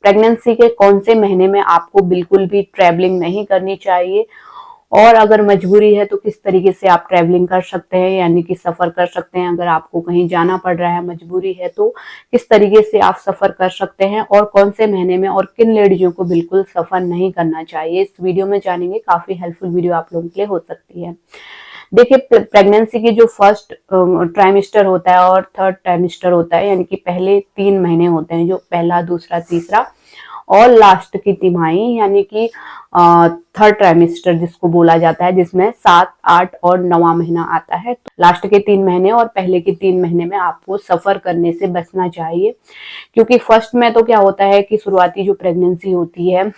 Pregnancy के कौन से महीने में आपको बिल्कुल भी ट्रैवलिंग नहीं करनी चाहिए, और अगर मजबूरी है तो किस तरीके से आप ट्रैवलिंग कर सकते हैं, यानी कि सफर कर सकते हैं। अगर आपको कहीं जाना पड़ रहा है, मजबूरी है, तो किस तरीके से आप सफर कर सकते हैं और कौन से महीने में, और किन लेडीजों को बिल्कुल सफर नहीं करना चाहिए, इस वीडियो में जानेंगे। काफी हेल्पफुल वीडियो आप लोगों के लिए हो सकती है। देखिए, प्रेगनेंसी की जो फर्स्ट ट्राइमेस्टर होता है और थर्ड ट्राइमेस्टर होता है, यानी कि पहले 3 महीने होते हैं, जो पहला, दूसरा, तीसरा, और लास्ट की तिमाही, यानी कि थर्ड ट्राइमेस्टर जिसको बोला जाता है, जिसमें 7, 8 और 9वां महीना आता है। तो लास्ट के 3 महीने और पहले के 3 महीने में आपको सफर करने से बचना चाहिए, क्योंकि फर्स्ट में तो क्या होता है कि शुरुआती जो प्रेगनेंसी होती है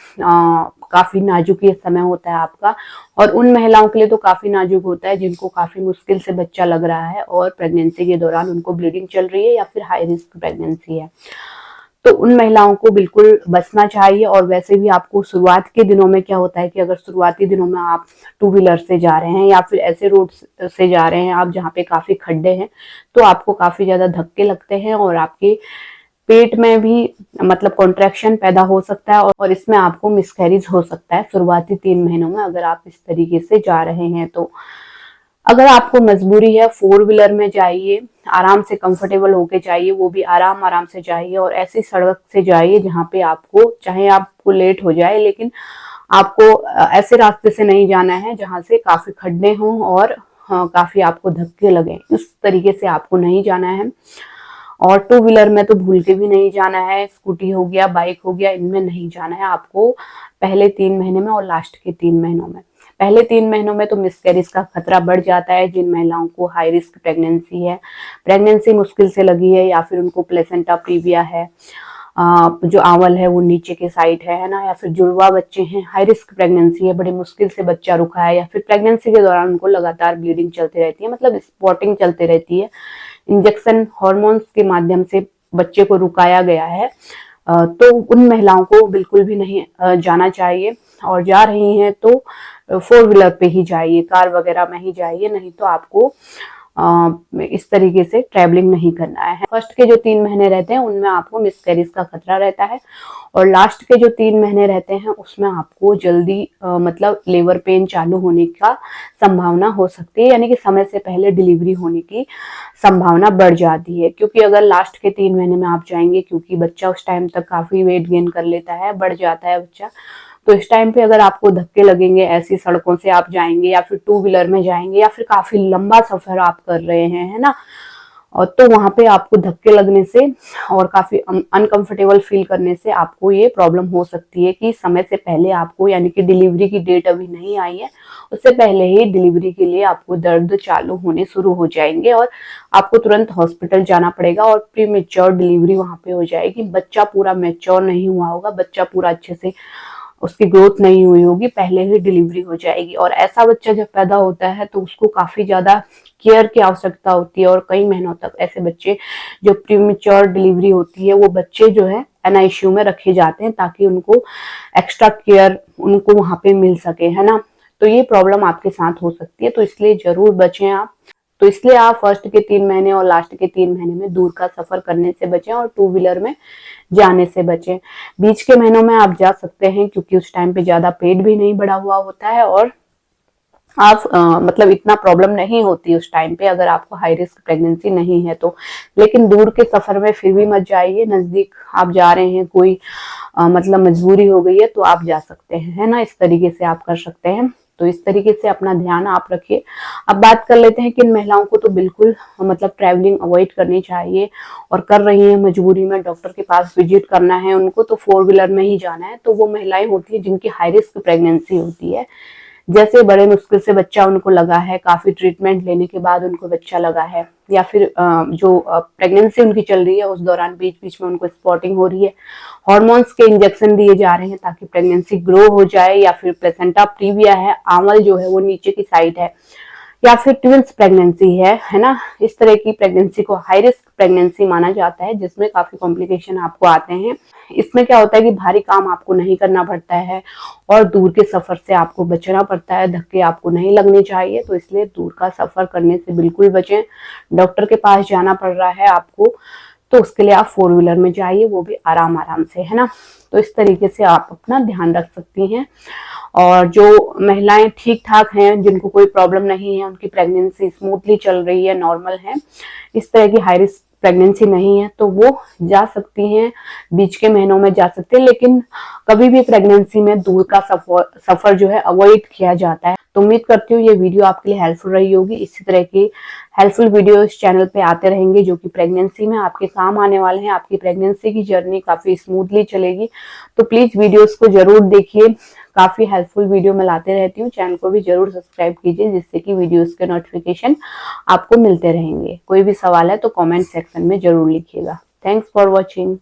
काफी नाजुक ये समय होता है आपका, और उन महिलाओं के लिए तो काफी नाजुक होता है जिनको काफी मुश्किल से बच्चा लग रहा है और प्रेगनेंसी के दौरान उनको ब्लीडिंग चल रही है या फिर हाई रिस्क प्रेगनेंसी है। तो उन महिलाओं को बिल्कुल बचना चाहिए। और वैसे भी आपको शुरुआत के दिनों में क्या होता है कि अगर शुरुआती दिनों में आप 2 व्हीलर से जा रहे हैं या फिर ऐसे रोड से जा रहे हैं आप जहाँ पे काफी खड्डे हैं, तो आपको काफी ज्यादा धक्के लगते हैं और आपके पेट में भी मतलब कॉन्ट्रैक्शन पैदा हो सकता है, और इसमें आपको मिसकैरेज हो सकता है शुरुआती 3 महीनों में, अगर आप इस तरीके से जा रहे हैं। तो अगर आपको मजबूरी है, 4 व्हीलर में जाइए, आराम से कंफर्टेबल होके जाइए, वो भी आराम आराम से जाइए, और ऐसी सड़क से जाइए जहाँ पे आपको, चाहे आपको लेट हो जाए, लेकिन आपको ऐसे रास्ते से नहीं जाना है जहाँ से काफी खड्डे हों और काफी आपको धक्के लगे, इस तरीके से आपको नहीं जाना है। और 2 व्हीलर में तो भूल के भी नहीं जाना है, स्कूटी हो गया, बाइक हो गया, इनमें नहीं जाना है आपको पहले 3 महीने में और लास्ट के 3 महीनों में। पहले 3 महीनों में तो मिसकैरेज का खतरा बढ़ जाता है जिन महिलाओं को हाई रिस्क प्रेगनेंसी है, प्रेगनेंसी मुश्किल से लगी है, या फिर उनको प्लेसेंटा प्रीविया है, जो आंवल है वो नीचे के साइड है ना, या फिर जुड़वा बच्चे हैं, हाई रिस्क प्रेगनेंसी है, बड़ी मुश्किल से बच्चा रुका है, या फिर प्रेगनेंसी के दौरान उनको लगातार ब्लीडिंग चलती रहती है, मतलब स्पॉटिंग चलती रहती है, इंजेक्शन हॉर्मोन्स के माध्यम से बच्चे को रुकाया गया है, तो उन महिलाओं को बिल्कुल भी नहीं जाना चाहिए। और जा रही हैं तो 4 व्हीलर पे ही जाइए, कार वगैरह में ही जाइए, नहीं तो आपको इस तरीके से ट्रैवलिंग नहीं करना है। फर्स्ट के जो 3 महीने रहते हैं उनमें आपको मिसकैरेज का खतरा रहता है, और लास्ट के जो 3 महीने रहते हैं उसमें आपको जल्दी मतलब लेबर पेन चालू होने का संभावना हो सकती है, यानी कि समय से पहले डिलीवरी होने की संभावना बढ़ जाती है। क्योंकि अगर लास्ट के 3 महीने में आप जाएंगे, क्योंकि बच्चा उस टाइम तक काफी वेट गेन कर लेता है, बढ़ जाता है बच्चा, तो इस टाइम पे अगर आपको धक्के लगेंगे, ऐसी सड़कों से आप जाएंगे या फिर 2 व्हीलर में जाएंगे या फिर काफी लंबा सफर आप कर रहे हैं, है ना, और तो वहां पे आपको धक्के लगने से और काफी अनकंफर्टेबल फील करने से आपको ये प्रॉब्लम हो सकती है कि समय से पहले आपको, यानी कि डिलीवरी की डेट अभी नहीं आई है, उससे पहले ही डिलीवरी के लिए आपको दर्द चालू होने शुरू हो जाएंगे और आपको तुरंत हॉस्पिटल जाना पड़ेगा और प्री मेच्योर डिलीवरी वहां पे हो जाएगी। बच्चा पूरा मेच्योर नहीं हुआ होगा, बच्चा पूरा अच्छे से उसकी ग्रोथ नहीं हुई होगी, पहले ही डिलीवरी हो जाएगी। और ऐसा बच्चा जब पैदा होता है तो उसको काफी ज्यादा केयर की आवश्यकता होती है, और कई महीनों तक ऐसे बच्चे जो प्रीमेच्योर डिलीवरी होती है वो बच्चे जो है NICU में रखे जाते हैं, ताकि उनको एक्स्ट्रा केयर उनको वहां पे मिल सके, है ना। तो ये प्रॉब्लम आपके साथ हो सकती है, तो इसलिए जरूर बचें आप। तो इसलिए आप फर्स्ट के 3 महीने और लास्ट के 3 महीने में दूर का सफर करने से बचें और 2 व्हीलर में जाने से बचें। बीच के महीनों में आप जा सकते हैं, क्योंकि उस टाइम पे ज्यादा पेट भी नहीं बढ़ा हुआ होता है और आप मतलब इतना प्रॉब्लम नहीं होती उस टाइम पे, अगर आपको हाई रिस्क प्रेगनेंसी नहीं है तो। लेकिन दूर के सफर में फिर भी मत जाइए, नजदीक आप जा रहे हैं, कोई मतलब मजबूरी हो गई है तो आप जा सकते हैं, है ना, इस तरीके से आप कर सकते हैं। तो इस तरीके से अपना ध्यान आप रखिए। अब बात कर लेते हैं कि इन महिलाओं को तो बिल्कुल मतलब ट्रैवलिंग अवॉइड करनी चाहिए, और कर रही हैं मजबूरी में, डॉक्टर के पास विजिट करना है उनको, तो 4 व्हीलर में ही जाना है। तो वो महिलाएं होती है जिनकी हाई रिस्क प्रेगनेंसी होती है, जैसे बड़े मुश्किल से बच्चा उनको लगा है, काफी ट्रीटमेंट लेने के बाद उनको बच्चा लगा है, या फिर जो प्रेगनेंसी उनकी चल रही है उस दौरान बीच बीच में उनको स्पॉटिंग हो रही है, हॉर्मोन्स के इंजेक्शन दिए जा रहे हैं ताकि प्रेगनेंसी ग्रो हो जाए, या फिर प्लेसेंटा प्रीविया है, आंवल जो है वो नीचे की साइड है, या फिर ट्विंस प्रेगनेंसी है ना। इस तरह की प्रेगनेंसी को हाई रिस्क प्रेगनेंसी माना जाता है, जिसमें काफी कॉम्प्लिकेशन आपको आते हैं। इसमें क्या होता है कि भारी काम आपको नहीं करना पड़ता है और दूर के सफर से आपको बचना पड़ता है, धक्के आपको नहीं लगने चाहिए, तो इसलिए दूर का सफर करने से बिल्कुल बचें। डॉक्टर के पास जाना पड़ रहा है आपको तो उसके लिए आप 4 व्हीलर में जाइए, वो भी आराम आराम से, है ना। तो इस तरीके से आप अपना ध्यान रख सकती हैं। और जो महिलाएं ठीक ठाक हैं, जिनको कोई प्रॉब्लम नहीं है, उनकी प्रेगनेंसी स्मूथली चल रही है, नॉर्मल है, इस तरह की हाई रिस्क प्रेगनेंसी नहीं है, तो वो जा सकती हैं, बीच के महीनों में जा सकते हैं। लेकिन कभी भी प्रेगनेंसी में दूर का सफर जो है अवॉइड किया जाता है। तो उम्मीद करती हूँ ये वीडियो आपके लिए हेल्पफुल रही होगी। इसी तरह की हेल्पफुल वीडियो इस चैनल पे आते रहेंगे जो कि प्रेगनेंसी में आपके काम आने वाले हैं। आपकी प्रेगनेंसी की जर्नी काफी स्मूथली चलेगी। तो प्लीज वीडियोस को जरूर देखिए, काफी हेल्पफुल वीडियो मैं लाते रहती हूँ। चैनल को भी जरूर सब्सक्राइब कीजिए, जिससे कि वीडियोस के नोटिफिकेशन आपको मिलते रहेंगे। कोई भी सवाल है तो कमेंट सेक्शन में जरूर लिखिएगा। Thanks for watching.